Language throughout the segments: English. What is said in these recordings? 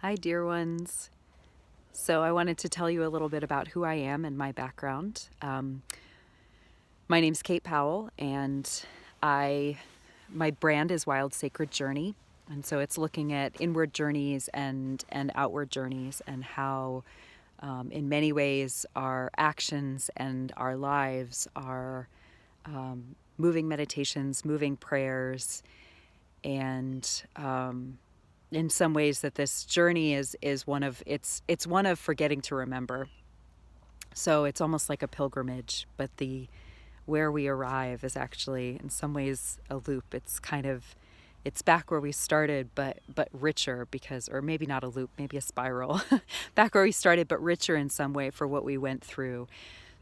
Hi, dear ones. So, I wanted to tell you a little bit about who I am and my background. My name's Kate Powell, and my brand is Wild Sacred Journey. And so it's looking at inward journeys and outward journeys, and how, in many ways, our actions and our lives are moving meditations, moving prayers, and in some ways that this journey is one of it's one of forgetting to remember. So it's almost like a pilgrimage, but the where we arrive is actually in some ways a loop. It's back where we started, but richer, because, or maybe not a loop, maybe a spiral. Back where we started, but richer in some way for what we went through.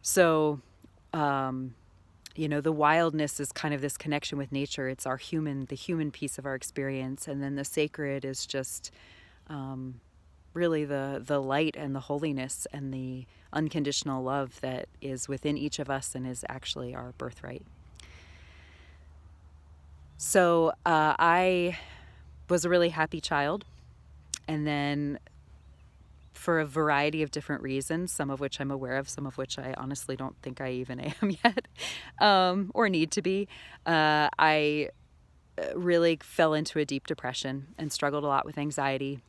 So the wildness is kind of this connection with nature. It's the human piece of our experience. And then the sacred is just really the light and the holiness and the unconditional love that is within each of us and is actually our birthright. So I was a really happy child. And then, for a variety of different reasons, some of which I'm aware of, some of which I honestly don't think I even am yet, or need to be, I really fell into a deep depression and struggled a lot with anxiety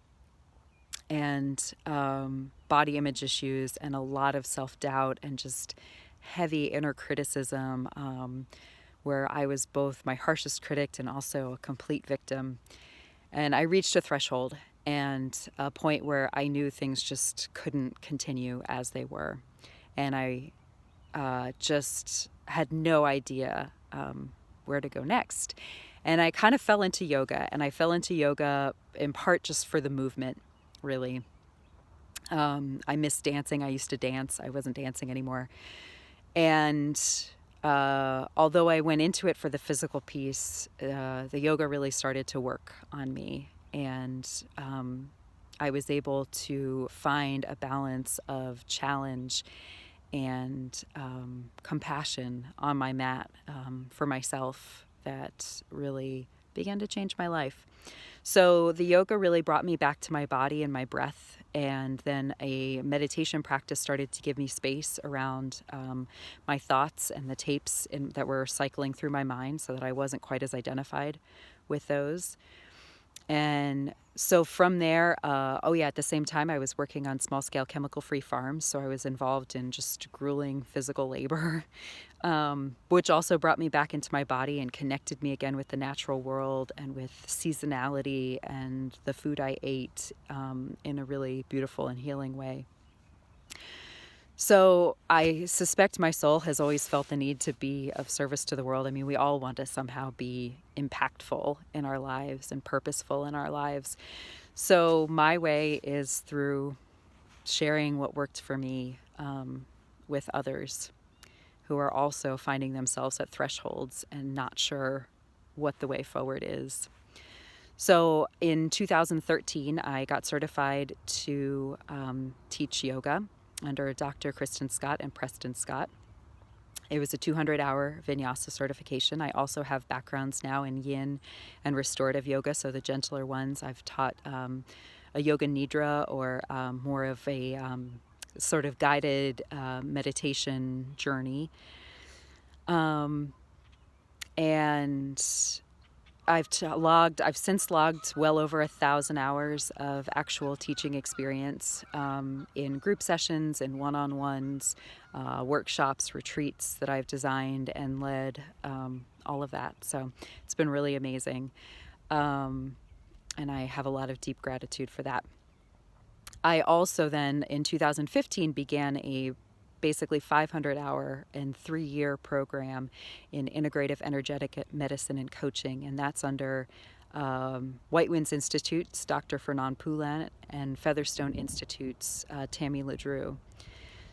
and body image issues and a lot of self-doubt and just heavy inner criticism, where I was both my harshest critic and also a complete victim. And I reached a threshold and a point where I knew things just couldn't continue as they were. And I just had no idea where to go next. And I kind of fell into yoga, and I fell into yoga in part just for the movement, really. I missed dancing. I used to dance. I wasn't dancing anymore. And although I went into it for the physical piece, the yoga really started to work on me. And I was able to find a balance of challenge and compassion on my mat for myself that really began to change my life. So the yoga really brought me back to my body and my breath. And then a meditation practice started to give me space around my thoughts and the tapes that were cycling through my mind, so that I wasn't quite as identified with those. And so from there, at the same time, I was working on small-scale chemical-free farms. So I was involved in just grueling physical labor, which also brought me back into my body and connected me again with the natural world and with seasonality and the food I ate in a really beautiful and healing way. So I suspect my soul has always felt the need to be of service to the world. I mean, we all want to somehow be impactful in our lives and purposeful in our lives. So my way is through sharing what worked for me with others who are also finding themselves at thresholds and not sure what the way forward is. So in 2013, I got certified to teach yoga under Dr. Kristen Scott and Preston Scott. It was a 200-hour vinyasa certification. I also have backgrounds now in yin and restorative yoga, so the gentler ones. I've taught a yoga nidra, or more of a sort of guided meditation journey. And I've since logged well over 1,000 hours of actual teaching experience in group sessions and one-on-ones, workshops, retreats that I've designed and led, all of that. So it's been really amazing. And I have a lot of deep gratitude for that. I also then, in 2015, began a basically 500-hour and 3-year program in integrative energetic medicine and coaching, and that's under White Winds Institute's Dr. Fernand Poulin and Featherstone Institute's Tammy LeDrew.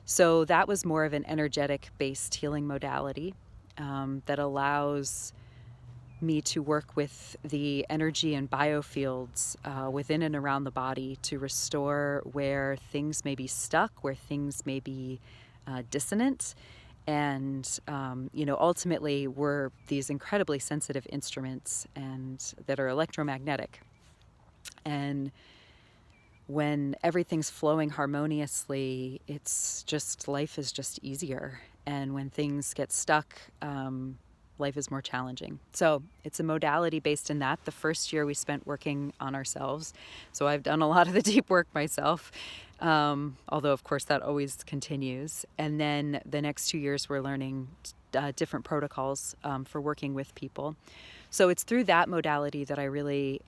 So that was more of an energetic-based healing modality that allows me to work with the energy and biofields within and around the body to restore where things may be stuck, where things may be dissonant. And, ultimately we're these incredibly sensitive instruments and that are electromagnetic. And when everything's flowing harmoniously, it's just, life is just easier. And when things get stuck, life is more challenging. So it's a modality based in that. The first year we spent working on ourselves. So I've done a lot of the deep work myself, although of course that always continues. And then the next 2 years we're learning different protocols for working with people. So it's through that modality that I really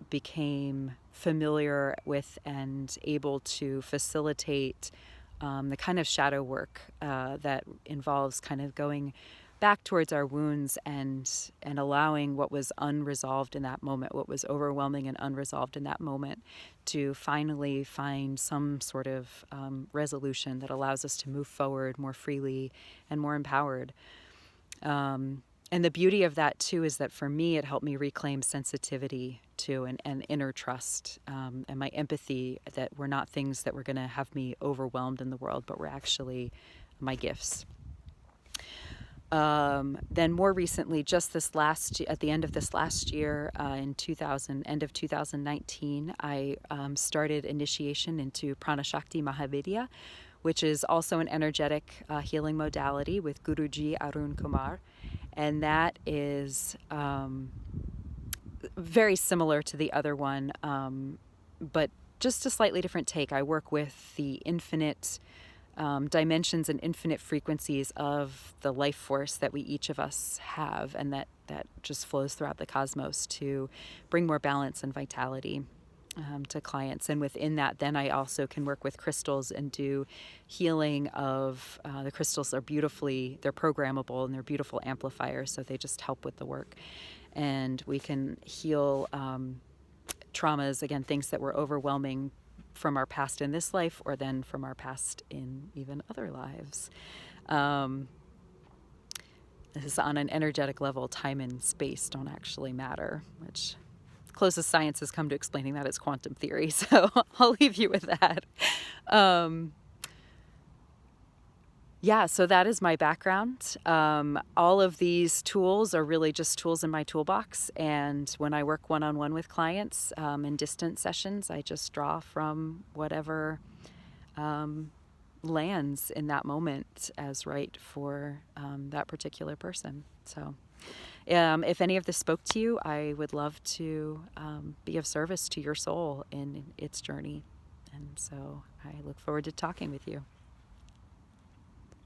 became familiar with and able to facilitate the kind of shadow work that involves kind of going back towards our wounds and allowing what was unresolved in that moment, what was overwhelming and unresolved in that moment, to finally find some sort of resolution that allows us to move forward more freely and more empowered. And the beauty of that, too, is that for me, it helped me reclaim sensitivity, too, and inner trust, and my empathy, that were not things that were going to have me overwhelmed in the world, but were actually my gifts. Then more recently, just at the end of this last year, end of 2019, I started initiation into Pranashakti Mahavidya, which is also an energetic healing modality with Guruji Arun Kumar. And that is very similar to the other one, but just a slightly different take. I work with the infinite dimensions and infinite frequencies of the life force that we each of us have, and that just flows throughout the cosmos to bring more balance and vitality to clients. And within that, then I also can work with crystals and do healing of the crystals. They're programmable, and they're beautiful amplifiers, so they just help with the work. And we can heal traumas, again, things that were overwhelming from our past in this life, or then from our past in even other lives. This is on an energetic level. Time and space don't actually matter, which closest science has come to explaining that is quantum theory. So I'll leave you with that. So that is my background. All of these tools are really just tools in my toolbox. And when I work one-on-one with clients in distant sessions, I just draw from whatever lands in that moment as right for that particular person. So if any of this spoke to you, I would love to be of service to your soul in its journey. And so I look forward to talking with you.